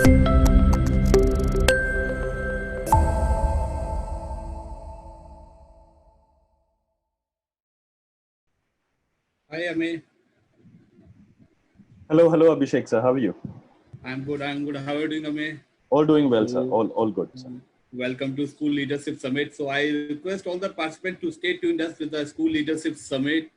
Hi, Ame. Hello, Abhishek sir. How are you? I'm good. I'm good. How are you doing, Ame? All doing well, sir. So, All good, sir. welcome to School Leadership Summit. So, I request all the participants to stay tuned us with the School Leadership Summit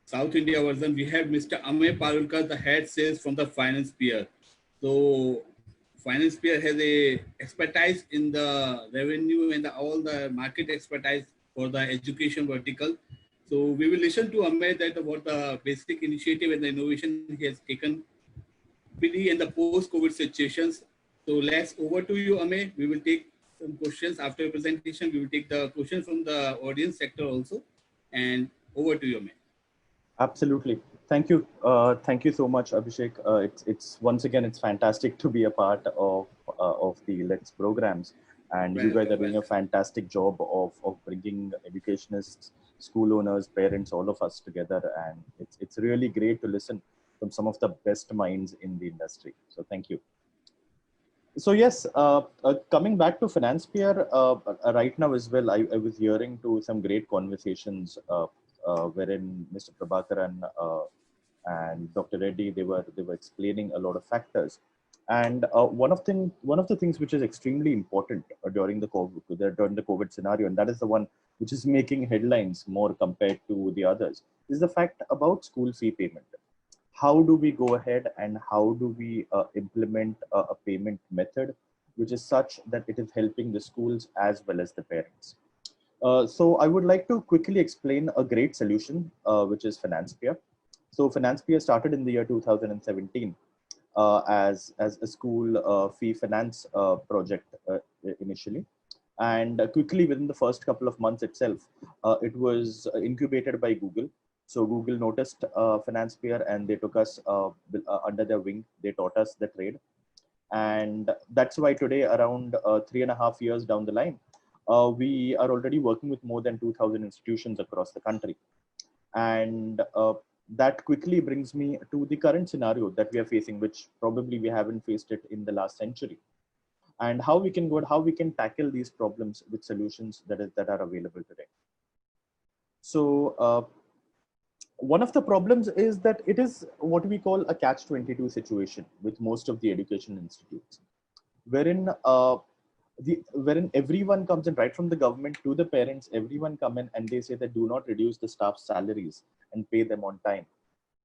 South India version. We have Mr. Ame Parulkar, the head sales from the Finance Peer. So, Finance Peer has a expertise in the revenue and all the market expertise for the education vertical. So, we will listen to Ame that what the basic initiative and the innovation he has taken pre and the post-COVID situations. So let's over to you, Ame. We will take some questions after your presentation. We will take the questions from the audience sector also. And over to you, Ame. Absolutely. Thank you so much, Abhishek. It's once again it's fantastic to be a part of the Let's programs, and you guys are Welcome, doing a welcome. fantastic job of bringing educationists, school owners, parents, all of us together, and it's really great to listen from some of the best minds in the industry. So thank you. So yes, coming back to finance peer right now as well, I was hearing to some great conversations wherein Mr. Prabhakaran and Dr. Reddy they were explaining a lot of factors, and one of the things which is extremely important during the COVID scenario, and that is the one which is making headlines more compared to the others, is the fact about school fee payment. How do we go ahead and how do we implement a payment method which is such that it is helping the schools as well as the parents? So I would like to quickly explain a great solution, which is FinancePeer. So FinancePeer started in the year 2017 as a school fee finance project initially. And quickly within the first couple of months itself, it was incubated by Google. So Google noticed FinancePeer and they took us under their wing. They taught us the trade. And that's why today, around 3.5 years down the line, we are already working with more than 2,000 institutions across the country. And that quickly brings me to the current scenario that we are facing, which probably we haven't faced it in the last century, and how we can tackle these problems with solutions that are available today. So one of the problems is that it is what we call a catch-22 situation with most of the education institutes, wherein wherein everyone comes in, right from the government to the parents, everyone come in and they say that do not reduce the staff's salaries and pay them on time.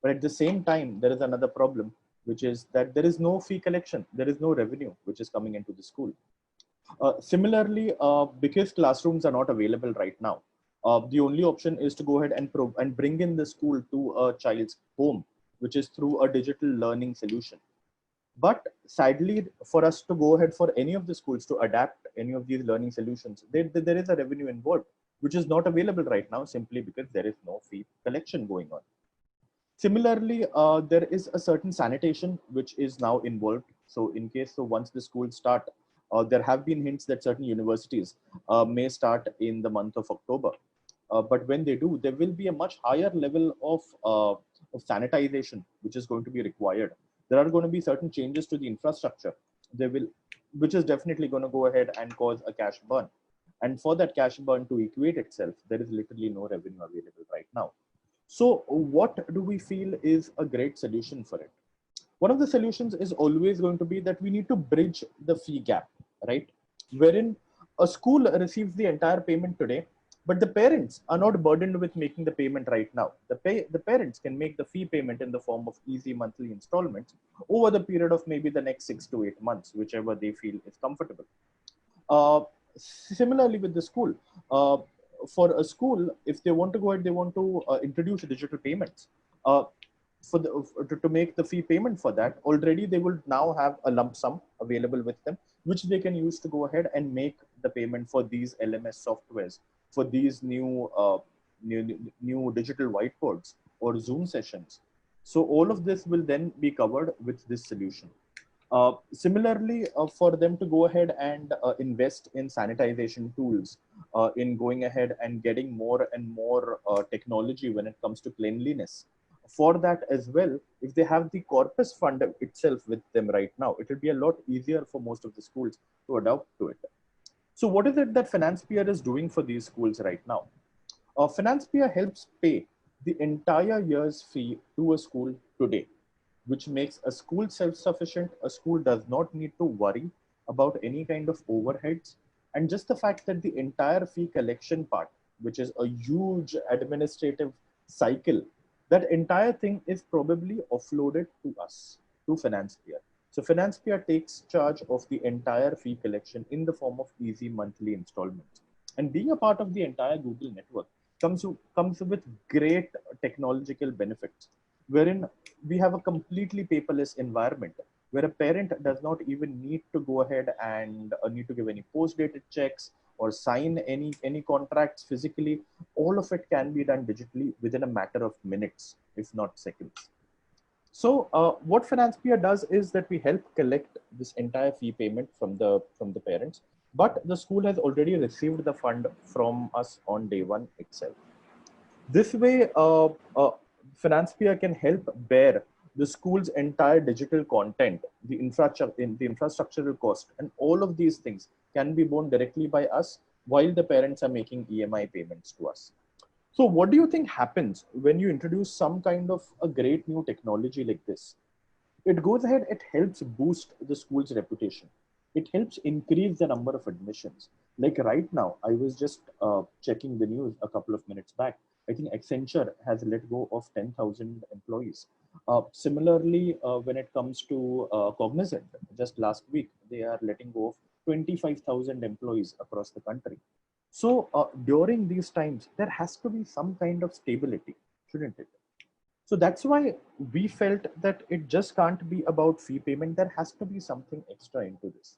But at the same time, there is another problem, which is that there is no fee collection, there is no revenue which is coming into the school. Similarly, because classrooms are not available right now, the only option is to go ahead and bring in the school to a child's home, which is through a digital learning solution. But sadly, for us to go ahead for any of the schools to adapt any of these learning solutions, there is a revenue involved, which is not available right now simply because there is no fee collection going on. Similarly, there is a certain sanitation which is now involved. So in case, so once the schools start, there have been hints that certain universities may start in the month of October. But when they do, there will be a much higher level of sanitization which is going to be required. There are going to be certain changes to the infrastructure. They will, which is definitely going to go ahead and cause a cash burn. And for that cash burn to equate itself, there is literally no revenue available right now. So what do we feel is a great solution for it? One of the solutions is always going to be that we need to bridge the fee gap, right? Wherein a school receives the entire payment today, but the parents are not burdened with making the payment right now. The parents can make the fee payment in the form of easy monthly installments over the period of maybe the next 6 to 8 months, whichever they feel is comfortable. Similarly, with the school, uh, for a school, if they want to go ahead, they want to introduce digital payments. Uh, to make the fee payment for that, already they will now have a lump sum available with them, which they can use to go ahead and make the payment for these LMS softwares, for these new digital whiteboards or Zoom sessions. So all of this will then be covered with this solution. Similarly, for them to go ahead and invest in sanitization tools, in going ahead and getting more and more technology when it comes to cleanliness for that as well, if they have the corpus fund itself with them right now, it will be a lot easier for most of the schools to adopt to it. So what is it that FinancePeer is doing for these schools right now? FinancePeer helps pay the entire year's fee to a school today, which makes a school self-sufficient. A school does not need to worry about any kind of overheads. And just the fact that the entire fee collection part, which is a huge administrative cycle, that entire thing is probably offloaded to us, to FinancePeer. So FinancePeer takes charge of the entire fee collection in the form of easy monthly installments. And being a part of the entire Google network comes with great technological benefits, wherein we have a completely paperless environment where a parent does not even need to go ahead and need to give any post-dated checks or sign any contracts physically. All of it can be done digitally within a matter of minutes, if not seconds. So what FinancePeer does is that we help collect this entire fee payment from the parents, but the school has already received the fund from us on day one itself. This way, FinancePeer can help bear the school's entire digital content, the infrastructural cost, and all of these things can be borne directly by us while the parents are making EMI payments to us. So what do you think happens when you introduce some kind of a great new technology like this? It goes ahead, it helps boost the school's reputation. It helps increase the number of admissions. Like right now, I was just checking the news a couple of minutes back. I think Accenture has let go of 10,000 employees. Similarly, when it comes to Cognizant, just last week, they are letting go of 25,000 employees across the country. So during these times, there has to be some kind of stability, shouldn't it? So that's why we felt that it just can't be about fee payment. There has to be something extra into this.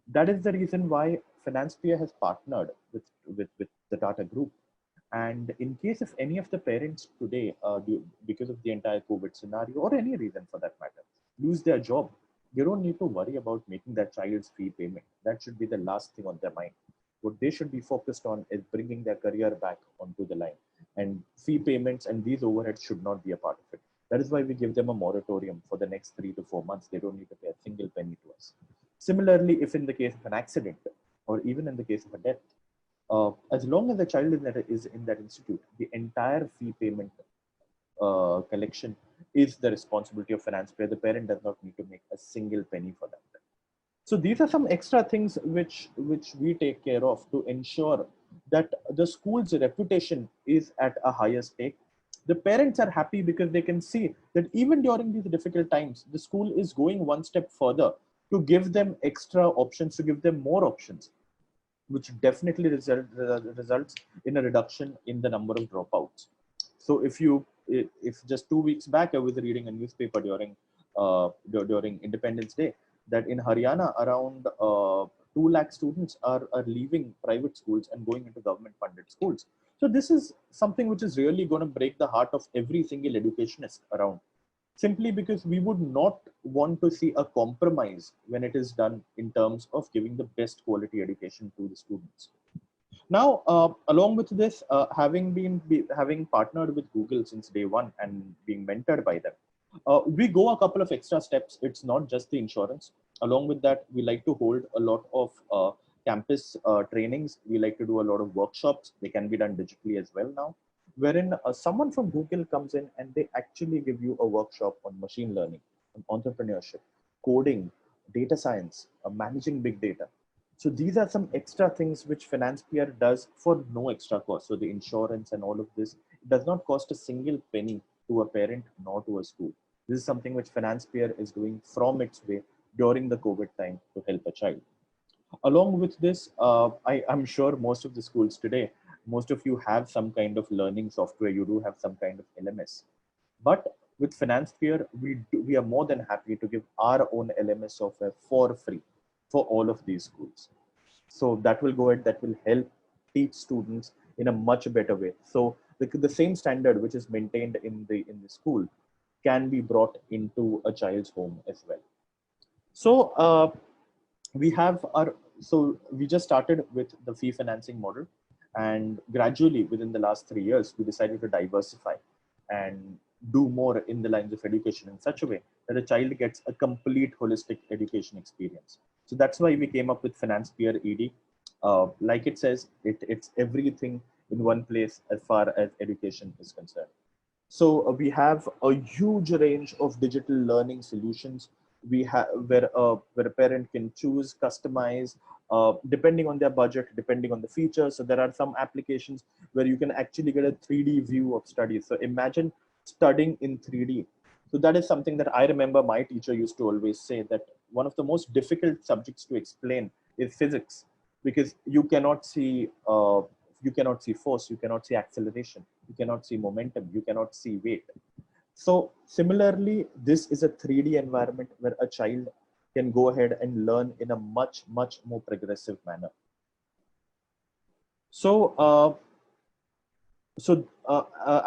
That is the reason why FinancePeer has partnered with the Tata Group. And in case if any of the parents today, because of the entire COVID scenario or any reason for that matter, lose their job, they don't need to worry about making that child's fee payment. That should be the last thing on their mind. What they should be focused on is bringing their career back onto the line. And fee payments and these overheads should not be a part of it. That is why we give them a moratorium for the next 3 to 4 months. They don't need to pay a single penny to us. Similarly, if in the case of an accident or even in the case of a death, as long as the child is in that institute, the entire fee payment collection is the responsibility of FinancePeer. The parent does not need to make a single penny for that. So these are some extra things which we take care of to ensure that the school's reputation is at a higher stake. The parents are happy because they can see that even during these difficult times, the school is going one step further to give them extra options, to give them more options, which definitely results in a reduction in the number of dropouts. So if just 2 weeks back, I was reading a newspaper during Independence Day, that in Haryana, around 2 lakh students are leaving private schools and going into government funded schools. So this is something which is really going to break the heart of every single educationist around, simply because we would not want to see a compromise when it is done in terms of giving the best quality education to the students. Now, along with this, having partnered with Google since day one and being mentored by them, we go a couple of extra steps. It's not just the insurance. Along with that, we like to hold a lot of campus trainings. We like to do a lot of workshops. They can be done digitally as well now, wherein someone from Google comes in and they actually give you a workshop on machine learning, on entrepreneurship, coding, data science, managing big data. So these are some extra things which FinancePeer does for no extra cost. So the insurance and all of this, it does not cost a single penny to a parent nor to a school. This is something which FinancePeer is doing from its way during the COVID time to help a child. Along with this, I'm sure most of the schools today, most of you have some kind of learning software. You do have some kind of LMS. But with FinancePeer, we are more than happy to give our own LMS software for free for all of these schools. So that will go ahead, that will help teach students in a much better way. So the same standard which is maintained in the school can be brought into a child's home as well. So we just started with the fee financing model, and gradually within the last 3 years, we decided to diversify. And do more in the lines of education in such a way that a child gets a complete holistic education experience. So that's why we came up with Finance Peer ED. Like it says, it's everything in one place as far as education is concerned. So we have a huge range of digital learning solutions. We have where a parent can choose, customize, depending on their budget, depending on the features. So there are some applications where you can actually get a 3D view of studies. So imagine studying in 3D. So that is something that I remember my teacher used to always say, that one of the most difficult subjects to explain is physics, because you cannot see force, you cannot see acceleration, you cannot see momentum, you cannot see weight. So similarly, this is a 3D environment where a child can go ahead and learn in a much, much more progressive manner. So,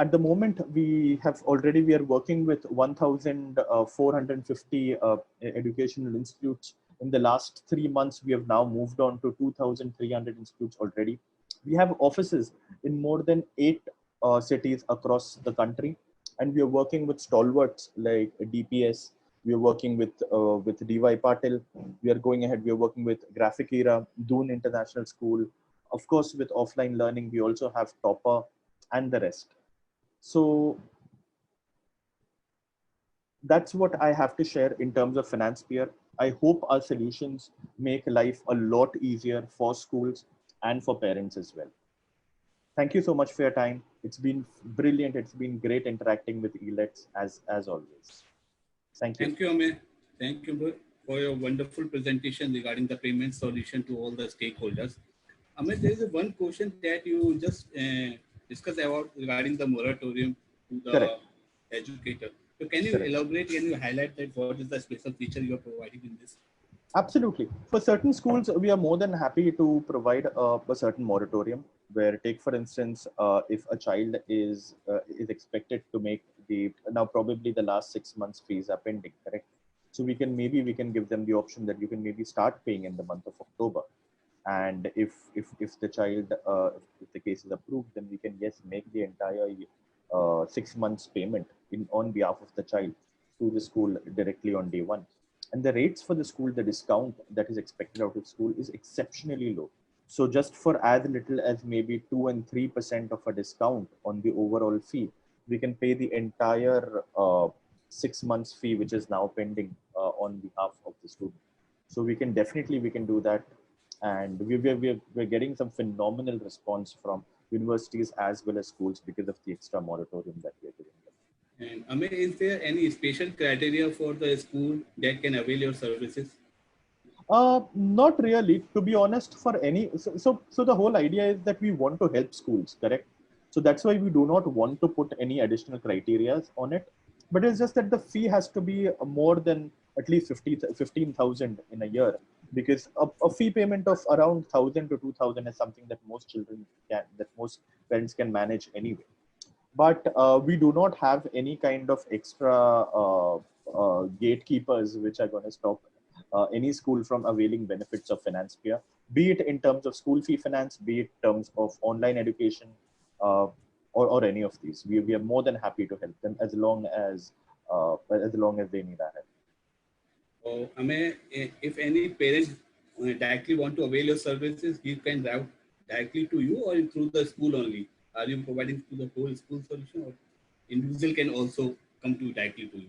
at the moment, we are working with 1,450 educational institutes. In the last 3 months, we have now moved on to 2,300 institutes already. We have offices in more than 8 cities across the country, and we are working with stalwarts like DPS. We are working with DY Patil. We are going ahead. We are working with Graphic Era, Doon International School. Of course, with offline learning, we also have Topper and the rest. So that's what I have to share in terms of Finance Peer. I hope our solutions make life a lot easier for schools and for parents as well. Thank you so much for your time. It's been brilliant. It's been great interacting with ELETS as always. Thank you. Thank you, Amey. Thank you for your wonderful presentation regarding the payment solution to all the stakeholders. Amey, there is one question that you just discussed about regarding the moratorium to the Correct. educator. So can you Correct. elaborate, can you highlight that what is the special feature you are providing in this? Absolutely. For certain schools, we are more than happy to provide a certain moratorium. Where, take for instance, if a child is expected to make the now probably the last 6 months fees are pending, correct? So we can give them the option that you can maybe start paying in the month of October, and if the child if the case is approved, then we can make the entire 6 months payment on behalf of the child to the school directly on day one. And the rates for the school, the discount that is expected out of school is exceptionally low. So just for as little as maybe 2 and 3% of a discount on the overall fee, we can pay the entire 6 months fee, which is now pending on behalf of the student. So we can do that, and we're getting some phenomenal response from universities as well as schools because of the extra moratorium that we're giving them. And Amey, is there any special criteria for the school that can avail your services? Not really, to be honest. For any, so the whole idea is that we want to help schools, correct? So that's why we do not want to put any additional criteria on it. But it's just that the fee has to be more than at least 15,000 in a year, because a fee payment of around 1,000 to 2,000 is something that most parents can manage anyway. But we do not have any kind of extra gatekeepers which are going to stop any school from availing benefits of Finance Peer, be it in terms of school fee finance, be it in terms of online education, uh, or any of these. We are more than happy to help them as long as they need our help. So, Amey, if any parent directly want to avail your services, he can route directly to you or through the school only. Are you providing to the whole school solution, or individual can also come to directly to you?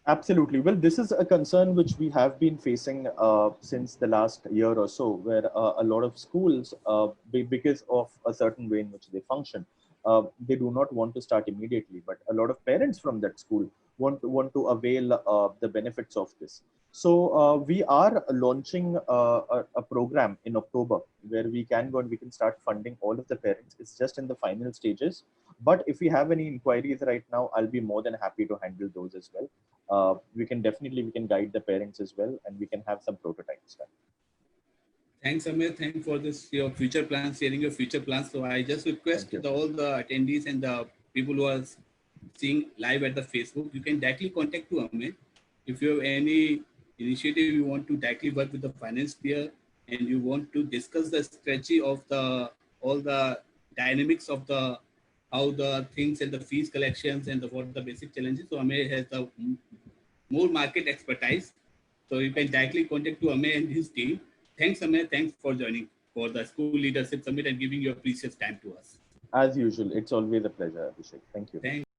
Absolutely. Well, this is a concern which we have been facing since the last year or so, where a lot of schools, because of a certain way in which they function, they do not want to start immediately. But a lot of parents from that school want to avail the benefits of this. So we are launching a program in October where we can go and we can start funding all of the parents. It's just in the final stages. But if we have any inquiries right now, I'll be more than happy to handle those as well. We can guide the parents as well, and we can have some prototypes done. Thanks, Amir. Thanks for this your future plans, sharing your future plans. So I just request all the attendees and the people who are seeing live at the Facebook, you can directly contact to Amir. If you have any initiative you want to directly work with the Finance Peer and you want to discuss the strategy of the all the dynamics of the how the things and the fees collections and what the basic challenges. So Amey has the more market expertise. So you can directly contact to Amey and his team. Thanks, Amey. Thanks for joining for the School Leadership Summit and giving your precious time to us. As usual, it's always a pleasure, Abhishek. Thank you. Thank